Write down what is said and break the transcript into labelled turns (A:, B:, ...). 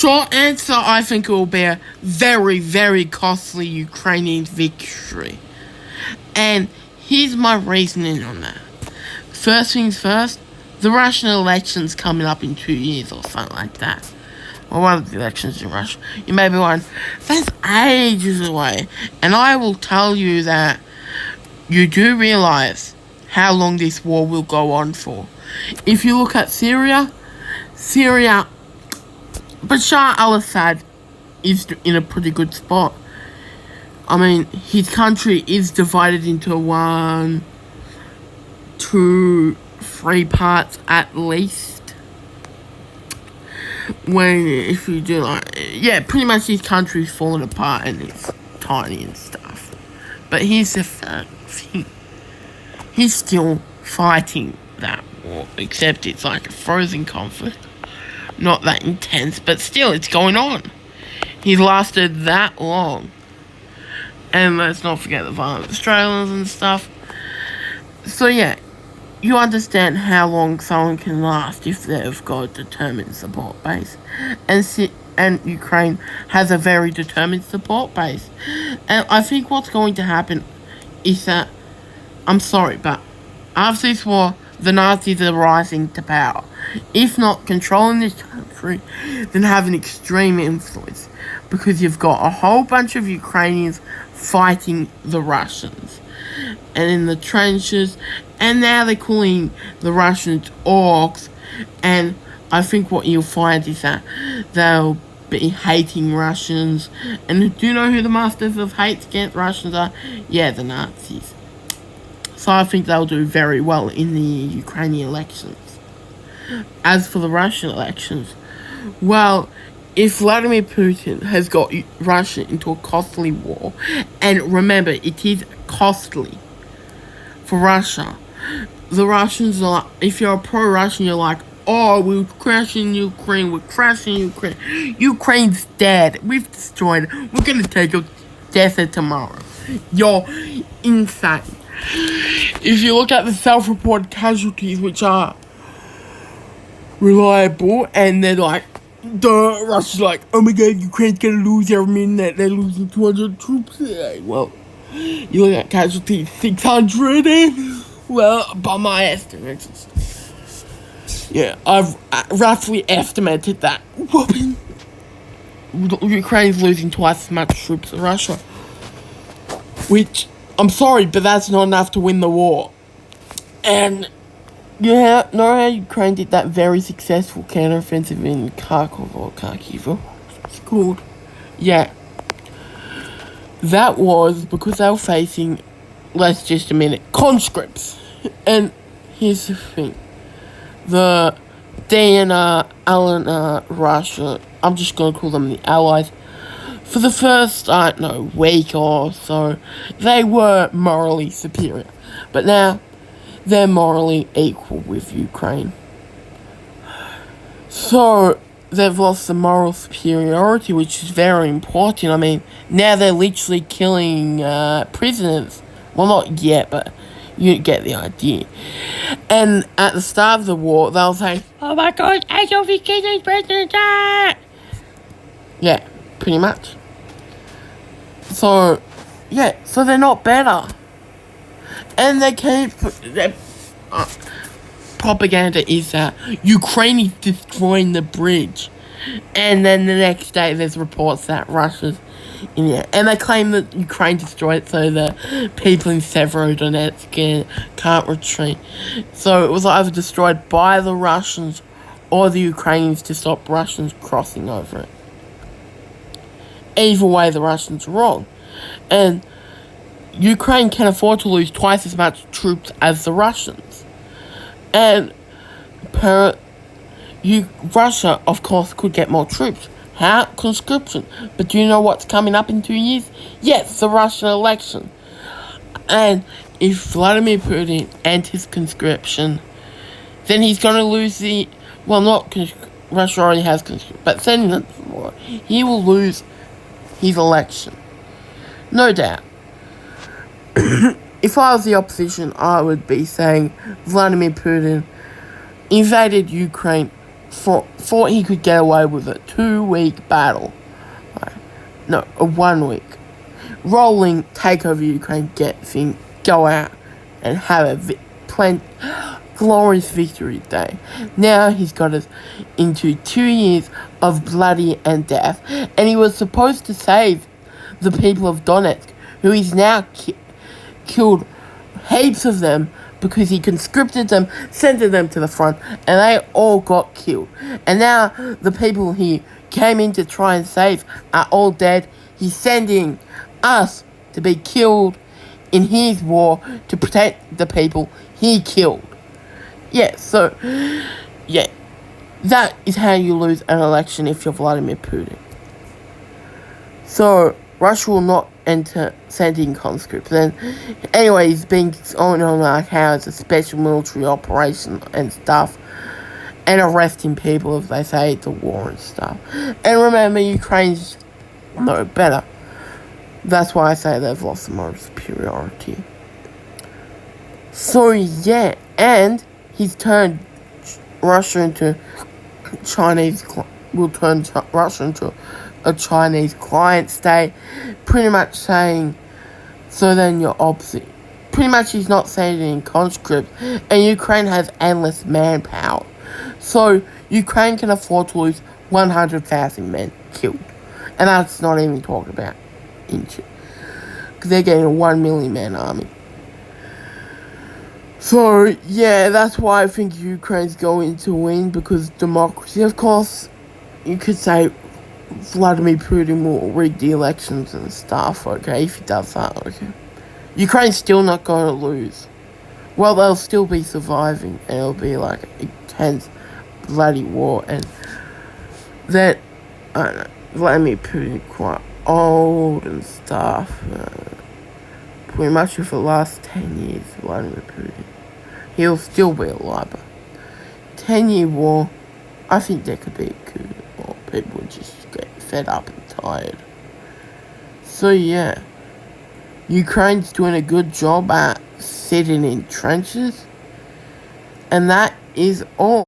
A: Short answer, I think it will be a very, very costly Ukrainian victory. And here's my reasoning on that. First things first, the Russian election's coming up in 2 years or something like that. Or one of the elections in Russia. You may be wondering, that's ages away. And I will tell you that you do realise how long this war will go on for. If you look at Syria, Bashar al-Assad is in a pretty good spot. I mean, his country is divided into 1, 2, 3 parts at least. If you do pretty much his country's falling apart and it's tiny and stuff. But here's the thing. He's still fighting that war, except it's like a frozen conflict. Not that intense, but still, it's going on. He's lasted that long. And let's not forget the violent Australians and stuff. So yeah, you understand how long someone can last if they've got a determined support base. And Ukraine has a very determined support base. And I think what's going to happen is that, I'm sorry, but after this war, the Nazis are rising to power. If not controlling this country, then having extreme influence. Because you've got a whole bunch of Ukrainians fighting the Russians. And in the trenches. And now they're calling the Russians orcs. And I think what you'll find is that they'll be hating Russians. And do you know who the masters of hate against Russians are? Yeah, the Nazis. So I think they'll do very well in the Ukrainian elections. As for the Russian elections, well, if Vladimir Putin has got Russia into a costly war, and remember, it is costly for Russia. The Russians are, if you're a pro-Russian, you're like, oh, we're crashing Ukraine, Ukraine's dead, we've destroyed it, we're gonna take a desert tomorrow. You're insane. If you look at the self-reported casualties, which are reliable, and they're like, Russia's like, oh my god, Ukraine's gonna lose every minute, they're losing 200 troops today. Well, you look at casualties, 600, well, by my estimates, yeah, I've roughly estimated that Ukraine's losing twice as much troops as Russia, which, I'm sorry, but that's not enough to win the war. And you know how Ukraine did that very successful counteroffensive in Kharkiv? It's called. Yeah. That was because they were facing, let's just a minute, conscripts. And here's the thing. The DNR, LNR, Russia, I'm just going to call them the Allies, for the first, week or so, they were morally superior. But now, they're morally equal with Ukraine. So, they've lost the moral superiority, which is very important. I mean, now they're literally killing prisoners. Well, not yet, but you get the idea. And at the start of the war, they'll say, oh my god, Adolf Hitler's president! Yeah, pretty much. So, yeah, so they're not better. And they keep, propaganda is that Ukraine is destroying the bridge. And then the next day there's reports that Russia's in there. And they claim that Ukraine destroyed it so the people in Severodonetsk can't retreat. So it was either destroyed by the Russians or the Ukrainians to stop Russians crossing over it. Either way, the Russians are wrong. And Ukraine can afford to lose twice as much troops as the Russians. And Russia, of course, could get more troops. How? Conscription. But do you know what's coming up in 2 years? Yes, the Russian election. And if Vladimir Putin enters conscription, then he's going to lose the... Well, not... Russia already has conscription, but sending them to war. He will lose his election. No doubt. If I was the opposition, I would be saying Vladimir Putin invaded Ukraine thought he could get away with a 2-week battle. No, a 1 week. Rolling, take over Ukraine, go out and have a glorious victory day. Now he's got us into 2 years of bloody and death, and he was supposed to save the people of Donetsk, who he's now killed heaps of them because he conscripted them, sent them to the front, and they all got killed. And now the people he came in to try and save are all dead. He's sending us to be killed in his war to protect the people he killed. Yeah, so, yeah, that is how you lose an election if you're Vladimir Putin. So, Russia will not enter sending conscripts. And anyway, he's been going on like how it's a special military operation and stuff, and arresting people if they say it's a war and stuff. And remember, Ukraine's no better. That's why I say they've lost the moral superiority. So yeah, and he's turned Russia into Russia into a Chinese client state, pretty much saying, so then you're opposite. Pretty much he's not sending conscripts, and Ukraine has endless manpower. So Ukraine can afford to lose 100,000 men killed. And that's not even talking about injured. Because they're getting a 1 million man army. So, yeah, that's why I think Ukraine's going to win, because democracy. Of course, you could say Vladimir Putin will rig the elections and stuff, okay, if he does that, okay. Ukraine's still not going to lose. Well, they'll still be surviving, and it'll be like an intense bloody war, and that, I don't know, Vladimir Putin quite old and stuff. Pretty much for the last 10 years, Vladimir Putin. He'll still be alive, but 10-year war, I think there could be a coup, or people would just get fed up and tired. So yeah, Ukraine's doing a good job at sitting in trenches, and that is all.